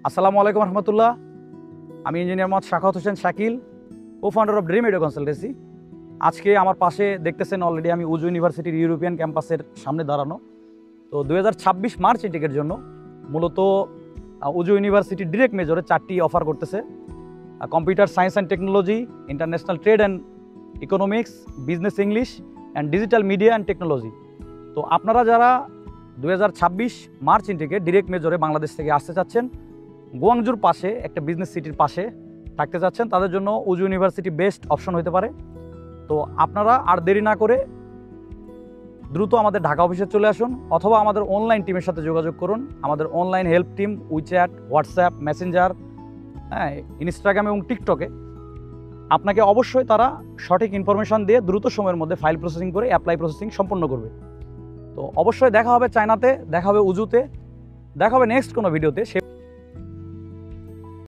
আসসালামু আলাইকুম রহমতুল্লাহ। আমি engineer Mohammad Shakhawat Hossain Shakil, co founder of dream edu consultancy. আজকে আমার পাশে দেখতেছেন অলরেডি আমি উজু ইউনিভার্সিটির ইউরোপিয়ান ক্যাম্পাসের সামনে দাঁড়ানো। তো 2026 মার্চ ইনটেকের জন্য মূলত উজু ইউনিভার্সিটি ডিরেক্ট মেজরে 4টি অফার করতেছে: computer science and technology, international trade and economics, business English and digital media and technology. তো আপনারা যারা 2026 মার্চ ইনটেকে ডিরেক্ট মেজরে বাংলাদেশ থেকে আসতে চাচ্ছেন, গোয়াংজুর পাশে একটা বিজনেস সিটির পাশে থাকতে চাচ্ছেন, তাদের জন্য উজু ইউনিভার্সিটি বেস্ট অপশন হতে পারে। তো আপনারা আর দেরি না করে দ্রুত আমাদের ঢাকা অফিসে চলে আসুন, অথবা আমাদের অনলাইন টিমের সাথে যোগাযোগ করুন। আমাদের online help team WeChat, WhatsApp, Messenger, Instagram এবং টিকটকে আপনাকে অবশ্যই তারা সঠিক ইনফরমেশন দিয়ে দ্রুত সময়ের মধ্যে ফাইল প্রসেসিং করে অ্যাপ্লাই প্রসেসিং সম্পন্ন করবে। তো অবশ্যই দেখা হবে চায়নাতে, দেখা হবে উজুতে, দেখা হবে নেক্সট কোনো ভিডিওতে।